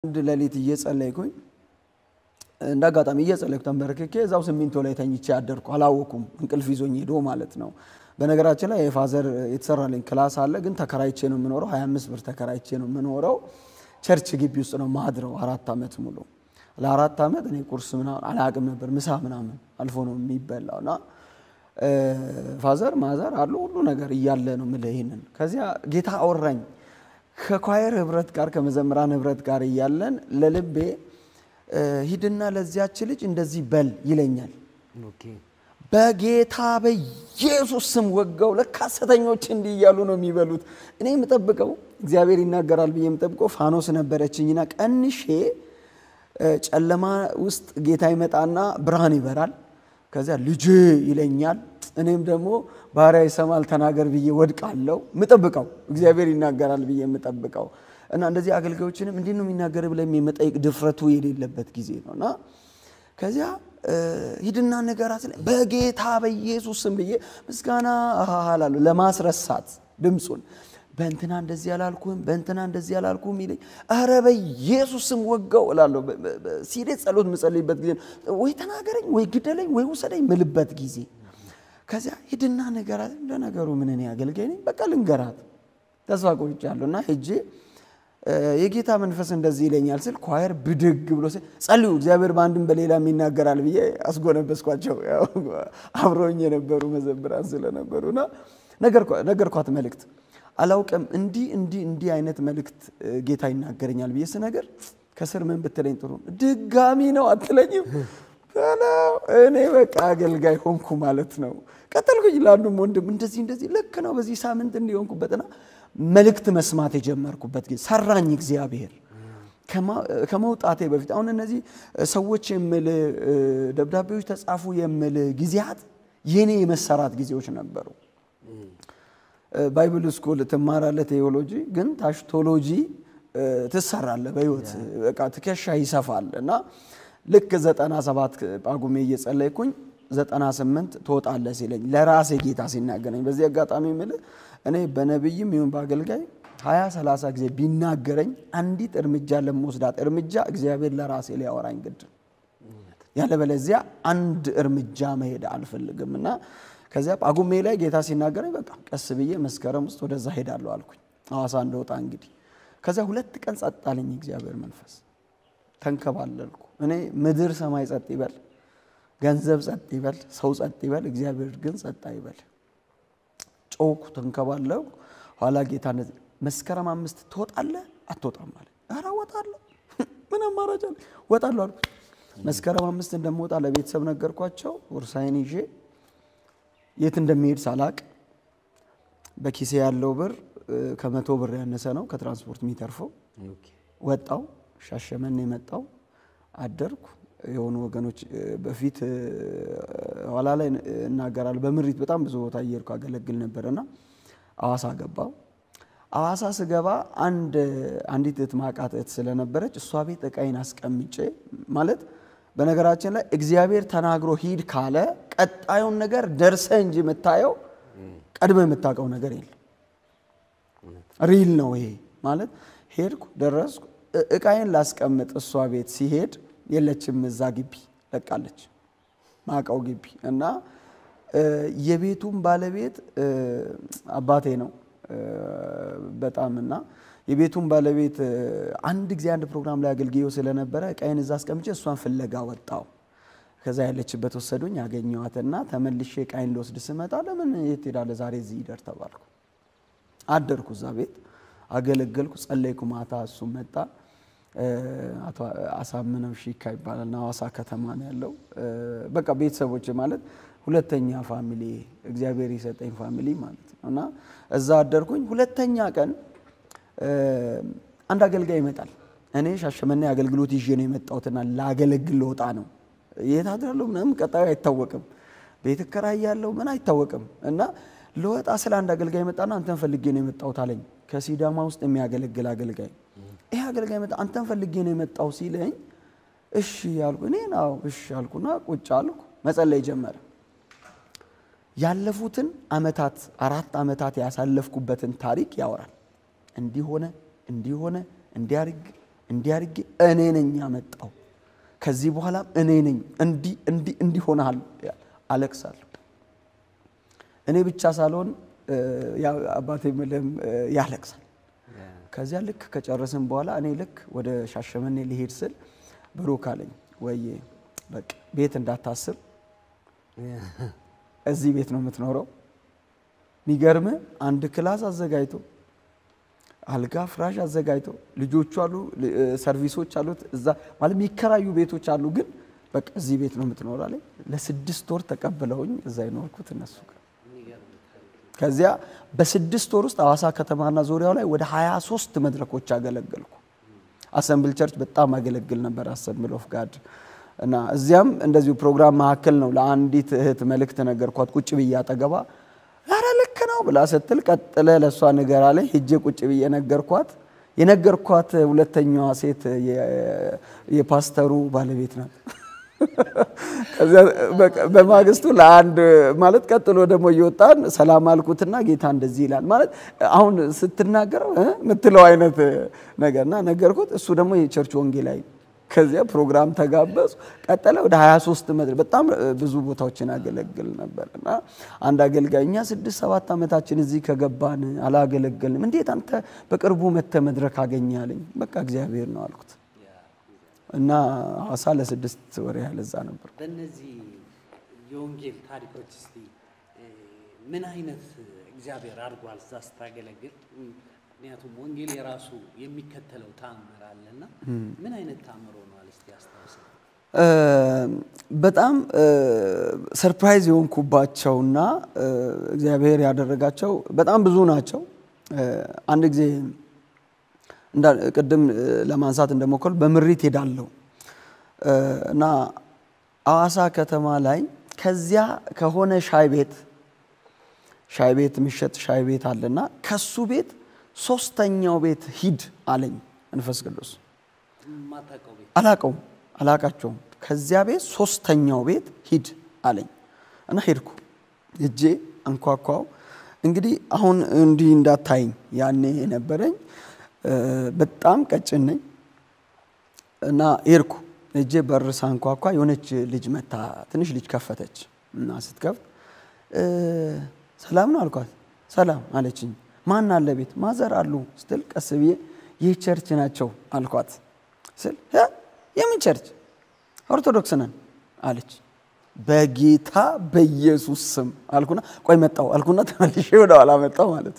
አንድ ለሊት እየጸለይኩኝ እንዳጋጣሚ እየጸለይኩ ተንበርክኬ እዛው ሲሚንቶ ላይ ተኝቼ አደርኩ አላወኩም እንቅልፍ ይዞኝ ሄዶ ማለት ነው በነገራችን ላይ የፋዘር የተሰራልኝ ክላስ አለ ግን ተከራይቼ ነው የምኖረው 25 ብር ተከራይቼ ነው የምኖረው ቸርች ግቢ ውስጥ ነው ማድረው 4 አመት ሙሉ ለ4 አመት እኔ ቁርስ ምናምን አላቅም ነበር ምሳ ምናምን አልፎ ነው የሚበላውና ፋዘር ማዘር አሉ ሁሉ ነገር ይያለ ነው ምለይነን ከዚያ ጌታ አወራኝ ከኳየር ህብረት ጋር ከመዘምራን ህብረት ጋር ይያለን ለልቤ ሂድና ለዚያች ልጅ እንደዚህ በል ይለኛል ኦኬ በጌታ በኢየሱስ ስም ወጋው ለካሰተኞች እንዲህ ይያሉ ነው የሚበሉት እኔ የምጠብቀው እግዚአብሔር ይናገራል ብዬ የምጠብቀው ፋኖስ ነበረችኝና ቀንሼ ጨለማ ውስጥ ጌታ ይመጣና ብርሃን ይበራል ከዛ ልጅ ይለኛል እኔም ደግሞ ባሪያ ይሰማል ተናገር ብዬ ወድቃለሁ ምጠብቀው እግዚአብሔር ይናገራል ብዬ የምጠብቀው እና እንደዚህ አገልጋዮችንም እንዴ ነው የሚናገር ብለም የመጠይቅ ድፍረቱ የሌለበት ጊዜ ነውና ከዚያ ሂድና ነገራት በጌታ በኢየሱስ ስም ብዬ ምስጋና አሃላሉ ለማስረሳት ድምጹን በእንትና እንደዚህ ያላልኩም በእንትና እንደዚህ ያላልኩም ይለኝ አረ በኢየሱስ ስም ወጋው እላለሁ ሲሪየስ ጸሎት መጸለይበት ጊዜ ወይ ተናገረኝ ወይ ግደለኝ ወይ ወሰደኝ ምልበት ጊዜ ከዚያ ሂድና ነገራት ለነገሩ ምን እኔ አገልጋይ ነኝ በቃ ልንገራት ተስፋ ቆርጫለሁና ሄጄ የጌታ መንፈስ እንደዚህ ይለኛል ስል ኳየር ብድግ ብሎ ጸልዩ እግዚአብሔር ባንድም በሌላም ይናገራል ብዬ አስጎነበስኳቸው አብሮኝ የነበሩ መዘምራን ስለነበሩና ነገርኳት መልእክት አላውቅም እንዲ አይነት መልእክት ጌታ ይናገረኛል ብዬ ስነገር ከስር ምን ብትለኝ ጥሩ ድጋሚ ነው አትለኝም እኔ በቃ አገልጋይ ሆንኩ ማለት ነው ቀጠልኩኝ ላንዱም ወንድም እንደዚህ ልክ ነው በዚህ ሳምንት እንዲሆንኩበትና መልእክት መስማት የጀመርኩበት ጊዜ ሰራኝ እግዚአብሔር ከመውጣቴ በፊት አሁን እነዚህ ሰዎች የምል ደብዳቤዎች ተጻፉ የምል ጊዜያት የኔ የመሰራት ጊዜዎች ነበሩ ባይብል ስኩል ተማራለ ቴዎሎጂ ግን ታሽቶሎጂ ተሰራለ በህይወት በቃ ትከሻ ይሰፋልና ልክ 97 ጳጉሜ እየጸለይኩኝ 98 ተወጣለ ሲለኝ ለራሴ ጌታ ሲናገረኝ በዚህ አጋጣሚ ምል እኔ በነብይም ይሁን ባገልጋይ 20 30 ጊዜ ቢናገረኝ አንዲት እርምጃ ለምወስዳት እርምጃ እግዚአብሔር ለራሴ ሊያወራኝ ግድ ያለ በለዚያ አንድ እርምጃ መሄድ አልፈልግምና ከዚያ ጳጉሜ ላይ ጌታ ሲናገረኝ በቃ ቀስ ብዬ መስከረም ውስጥ ወደዛ ሄዳለሁ አልኩኝ አዋሳ እንደወጣ እንግዲህ ከዚያ 2 ቀን ጸጣልኝ እግዚአብሔር መንፈስ ተንከባለልኩ እኔ ምድር ሰማይ ጸጥ ይበል ገንዘብ ጸጥ ይበል ሰው ጸጥ ይበል እግዚአብሔር ግን ጸጥ ይበል ጮክ ተንከባለልኩ ኋላ ጌታ መስከረም 5 ተወጣለ አትወጣም ማለት አራ ወጣለሁ ምን አማራጭ አለ ወጣለሁ አልኩ መስከረም 5 እንደምወጣ ለቤተሰብ ነገርኳቸው ወርሳይን ይዤ የት እንደሚሄድ ሳላቅ በኪሴ ያለው ብር ከ100 ብር ያነሰ ነው ከትራንስፖርት የሚተርፈው ወጣው ሻሸመኔ መጣው አደርኩ የሆኑ ወገኖች በፊት ኋላ ላይ እናገራል በምሪት በጣም ብዙ ቦታ እየርኩ አገለግል ነበርና አዋሳ ገባው አዋሳ ስገባ አንዲት እትማቃተት ስለነበረች እሷ ቤት እቃይን አስቀምጬ ማለት በነገራችን ላይ እግዚአብሔር ተናግሮ ሂድ ካለ ቀጣዩን ነገር ደርሰ እንጂ መታየው ቀድመ መታቀው ነገር የለም ሪል ነው ይሄ ማለት ሄድኩ ደረስኩ እቃይን ላስቀምጥ እሷ ቤት ሲሄድ የለችም እዛ ግቢ ለቃለች ማቃው ግቢ እና የቤቱም ባለቤት አባቴ ነው በጣምና የቤቱም ባለቤት አንድ ጊዜ አንድ ፕሮግራም ላይ አገልግዮ ስለነበረ እቃይን እዛ አስቀምጬ እሷን ፍለጋ ወጣው ከዛ ያለችበት ወሰዱኝ ያገኘዋትና ተመልሼ እቃይን ልወስድ ስመጣ ለምን የት ሄዳለ ዛሬ እዚህ ይደር ተባልኩ አደርኩ እዛ ቤት አገለገልኩ ጸለይኩ ማታ እሱ መጣ አቶ አሳምነው ሺካ ይባላልና አዋሳ ከተማ ነው ያለው በቃ ቤተሰቦች ማለት ሁለተኛ ፋሚሊ እግዚአብሔር ይሰጠኝ ፋሚሊ ማለት ነውና እዛ አደርኩኝ ሁለተኛ ቀን አንድ አገልጋይ ይመጣል እኔ ሻሸመኔ አገልግሎት ይዤ ነው የመጣውትና ላገለግል ልወጣ ነው የታደረለው ምንም ቀጣዩ አይታወቅም ቤት ከራያለው ምን አይታወቅም እና ልወጣ ስለ አንድ አገልጋይ መጣና አንተን ፈልጌ ነው የመጣው ታለኝ ከሲዳማ ውስጥ የሚያገለግል አገልጋይ ይሄ አገልጋይ መጣ አንተን ፈልጌ ነው የመጣው ሲለኝ እሺ ያልኩ እኔ ነው እሺ ያልኩና ቁጭ አልኩ መጸለይ ጀመረ ያለፉትን አመታት 4 አመታት ያሳለፍኩበትን ታሪክ ያወራል እንዲሆነ እንዲያርግ እንዲያርግ እኔ ነኝ ያመጣው ከዚህ በኋላ እኔ ነኝ እንዲ ሆነሃል አለቅሳለሁ እኔ ብቻ ሳልሆን ያ አባቴ ምለም ያለቅሳል ከዚያ ልክ ከጨረስን በኋላ እኔ ልክ ወደ ሻሸመኔ ሊሄድ ስል ብሩክ አለኝ ወይ በቃ ቤት እንዳታስብ እዚህ ቤት ነው የምትኖረው ሚገርም አንድ ክላስ አዘጋጅቶ አልጋ ፍራሽ አዘጋጅቶ ልጆቹ አሉ ሰርቪሶች አሉት እዛ ማለት ሚከራዩ ቤቶች አሉ ግን በቃ እዚህ ቤት ነው የምትኖረው አለኝ ለ6 ወር ተቀበለውኝ እዛ ይኖርኩት እነሱ ከዚያ በ6 ወር ውስጥ አዋሳ ከተማና ዙሪያው ላይ ወደ 23 መድረኮች አገለገልኩ አሰምብል ቸርች በጣም አገለግል ነበር አሰምብል ኦፍ ጋድ እና እዚያም እንደዚሁ ፕሮግራም ማከል ነው ለአንዲት እህት መልእክት ነገርኳት ቁጭ ብያ አጠገባ አረ ልክ ነው ብላ ስትል ቀጥለ ለሷ ነገር አለ ሄጄ ቁጭ ብዬ የነገርኳት ሁለተኛዋ ሴት የፓስተሩ ባለቤት ናት ከዚያ በማግስቱ ለአንድ ማለት ቀጥሎ ደግሞ ይወጣን ሰላም አልኩትና ጌታ እንደዚህ ይላል ማለት አሁን ስትናገር ምትለው አይነት ነገርና ነገርኩት እሱ ደግሞ የቸርች ወንጌላዊ ከዚያ ፕሮግራም ተጋበዙ ቀጥለ ወደ 23 መድረክ በጣም ብዙ ቦታዎችን አገለግል ነበርና አንድ አገልጋይኛ 6-7 አመታችን እዚህ ከገባን አላገለገልንም እንዴት አንተ በቅርቡ መድረክ አገኛለኝ በቃ እግዚአብሔር ነው አልኩት እና አዋሳ ለ6 ወር ያለዛ ነበር በእነዚህ የወንጌል ታሪኮች እስቲ ምን አይነት እግዚአብሔር አድርጓል ስታገለግል ምክንያቱም ወንጌል የራሱ የሚከተለው ታምር አለና ምን አይነት ታምር ሆኗል እስቲ አስተዋውሰን በጣም ሰርፕራይዝ የሆንኩባቸውና እግዚአብሔር ያደረጋቸው በጣም ብዙ ናቸው አንድ ጊዜ እንዳ ቀደም ለማንሳት እንደሞከል በምሪት ሄዳለሁ እና አዋሳ ከተማ ላይ ከዚያ ከሆነ ሻይ ቤት ምሽት ሻይ ቤት አለና ከሱ ቤት ሶስተኛው ቤት ሂድ አለኝ መንፈስ ቅዱስ ማታቀው ቤት አላቃቸው ከዚያ ቤት ሶስተኛው ቤት ሂድ አለኝ እና ሄድኩ እጄ አንኳኳው እንግዲህ አሁን እንዲ እንዳታይኝ ያኔ ነበረኝ በጣም ቀጭን ነኝ እና ሄድኩ እጄ በር ሳንኳኳ የሆነች ልጅ መታ ትንሽ ልጅ ከፈተች እና ስትከፍት ሰላም ነው አልኳት ሰላም አለችኝ ማን አለ ቤት ማዘር አሉ ስትል ቀስብዬ የቸርች ናቸው አልኳት ስል የምን ቸርች ኦርቶዶክስ ነን አለች በጌታ በኢየሱስ ስም አልኩና ቆይ መጣው አልኩና ተመልሼ ወደ ኋላ መጣው ማለት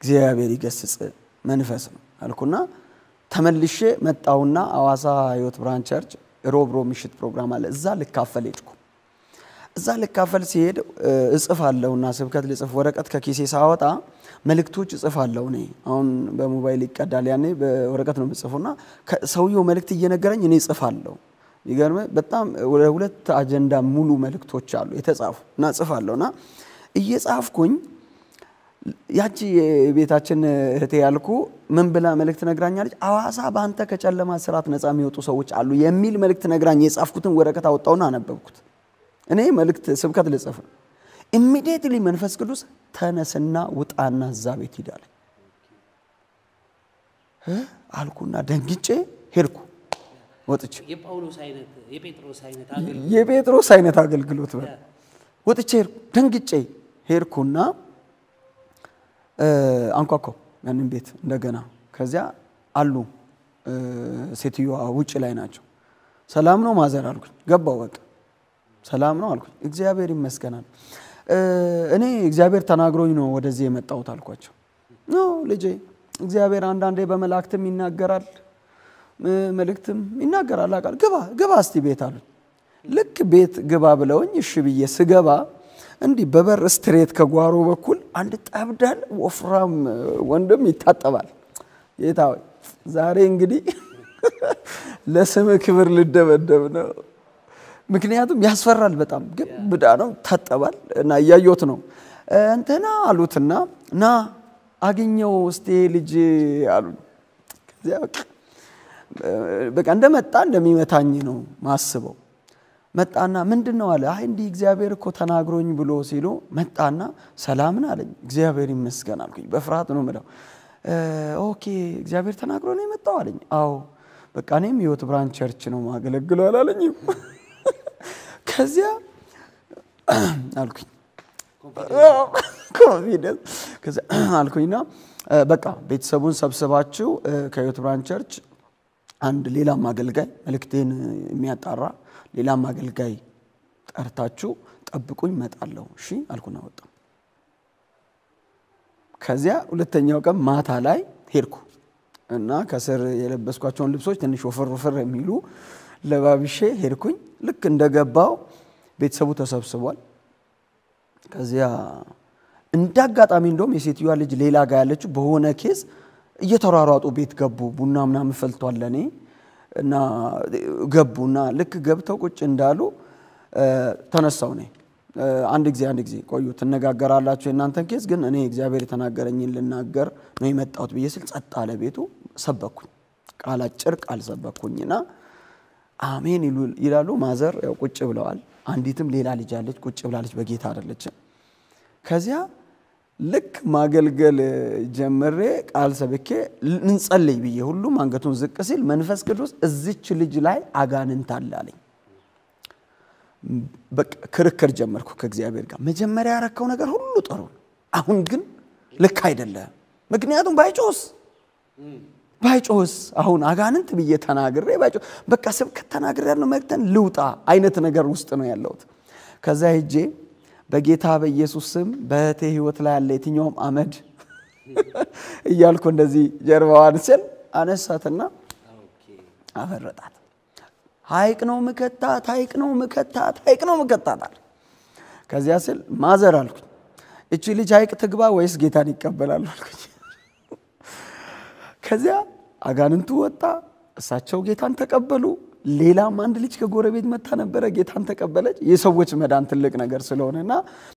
እግዚአብሔር ይገስጽ መንፈስ ነው አልኩና ተመልሼ መጣውና አዋሳ ህይወት ብርሃን ቸርች ሮብ ምሽት ፕሮግራም አለ እዛ ልካፈል ሄድኩ እዛ ልካፈል ሲሄድ እጽፋለሁና ስብከት ልጽፍ ወረቀት ከኪሴ ሳወጣ መልእክቶች እጽፋለሁ እኔ አሁን በሞባይል ይቀዳል ያኔ በወረቀት ነው የምጽፈውና ሰውየው መልእክት እየነገረኝ እኔ እጽፋለሁ ይገርም በጣም ወደ 2 አጀንዳ ሙሉ መልእክቶች አሉ የተጻፉና እጽፋለሁና እየጻፍኩኝ ያቺ የቤታችን እህቴ ያልኩ ምን ብላ መልእክት ነግራኛለች አዋሳ ባንተ ከጨለማ ስራት ነፃ የሚወጡ ሰዎች አሉ የሚል መልእክት ነግራኝ የጻፍኩትን ወረቀት አወጣውና አነበብኩት እኔ መልእክት ስብከት ልጽፍ ኢሚዲየትሊ መንፈስ ቅዱስ ተነስና ውጣና እዛ ቤት ሂዳለ አልኩና ደንግጬ ሄድኩ ወጥቼ የጴጥሮስ አይነት አገልግሎት ወጥቼ ደንግጬ ሄድኩና አንኳኳ ያንን ቤት እንደገና ከዚያ አሉ ሴትዮዋ ውጭ ላይ ናቸው ሰላም ነው ማዘር አልኩኝ ገባው በቃ ሰላም ነው አልኩኝ እግዚአብሔር ይመስገናል እኔ እግዚአብሔር ተናግሮኝ ነው ወደዚህ የመጣሁት አልኳቸው ነው ልጄ እግዚአብሔር አንዳንዴ በመላእክትም ይናገራል መልእክትም ይናገራል አቃል ግባ እስቲ ቤት አሉ ልክ ቤት ግባ ብለውኝ እሺ ብዬ ስገባ እንዲ በበር ስትሬት ከጓሮ በኩል አንድ ጠብዳል ወፍራም ወንድም ይታጠባል ጌታው ዛሬ እንግዲህ ለስም ክብር ልደበደብ ነው ምክንያቱም ያስፈራል በጣም ግን ብዳ ነው ታጠባል እና ያዩት ነው እንተና አሉትና ና አገኘው እስቲ ልጅ አሉ ከዚያ በቃ እንደመጣ እንደሚመታኝ ነው ማስበው መጣና ምንድነው አለ አይ እንዲ እግዚአብሔር እኮ ተናግሮኝ ብሎ ሲሉ መጣና ሰላምን አለኝ እግዚአብሔር ይመስገን አልኩኝ በፍርሃት ነው ምለው ኦኬ እግዚአብሔር ተናግሮ ነው የመጣው አለኝ። አዎ በቃ እኔም ህይወት ብርሃን ቸርች ነው ማገለግለው አላለኝም። ከዚያ አልኩኝ ኮንፊደንስ ከዚያ አልኩኝና በቃ ቤተሰቡን ሰብስባችሁ ከህይወት ብርሃን ቸርች አንድ ሌላም አገልጋይ መልእክቴን የሚያጣራ ሌላም አገልጋይ ጠርታችሁ ጠብቁኝ መጣለው እሺ አልኩና ወጣ። ከዚያ ሁለተኛው ቀን ማታ ላይ ሄድኩ እና ከስር የለበስኳቸውን ልብሶች ትንሽ ወፈር የሚሉ ለባብሼ ሄድኩኝ። ልክ እንደገባው ቤተሰቡ ተሰብስቧል። ከዚያ እንዳጋጣሚ እንደውም የሴትዮዋ ልጅ ሌላ ጋር ያለችው በሆነ ኬዝ እየተሯሯጡ ቤት ገቡ። ቡና ምናምን ፈልቷል ለኔ እና ገቡና ልክ ገብተው ቁጭ እንዳሉ ተነሳው ነኝ። አንድ ጊዜ ቆዩ ተነጋገራላችሁ እናንተን ኬዝ ግን እኔ እግዚአብሔር የተናገረኝን ልናገር ነው የመጣሁት ብዬ ስል ጸጥ አለ ቤቱ። ሰበኩኝ ቃል አጭር ቃል ሰበኩኝና አሜን ይላሉ። ማዘር ያው ቁጭ ብለዋል። አንዲትም ሌላ ልጅ አለች ቁጭ ብላለች በጌታ አይደለችም። ከዚያ ልክ ማገልገል ጀመሬ ቃል ሰብኬ እንጸልይ ብዬ ሁሉም አንገቱን ዝቅ ሲል መንፈስ ቅዱስ እዚች ልጅ ላይ አጋንንት አለ አለኝ። በቃ ክርክር ጀመርኩ ከእግዚአብሔር ጋር። መጀመሪያ ያረከው ነገር ሁሉ ጥሩ አሁን ግን ልክ አይደለም። ምክንያቱም ባይጮስ አሁን አጋንንት ብዬ ተናግሬ ባይጮስ በቃ ስብከት ተናግሬ ያለው መክተን ልውጣ አይነት ነገር ውስጥ ነው ያለሁት። ከዛ ሄጄ በጌታ በኢየሱስ ስም በእቴ ህይወት ላይ ያለ የትኛውም አመድ እያልኩ እንደዚህ ጀርባዋን ስል አነሳትና አፈረጣት። ሀይቅ ነው መከታት። ከዚያ ስል ማዘር አልኩኝ እቺ ልጅ ሀይቅ ትግባ ወይስ ጌታን ይቀበላል አልኩኝ። ከዚያ አጋንንቱ ወጣ እሳቸው ጌታን ተቀበሉ። ሌላም አንድ ልጅ ከጎረቤት መጣ ነበር ጌታን ተቀበለች። የሰዎች መዳን ትልቅ ነገር ስለሆነና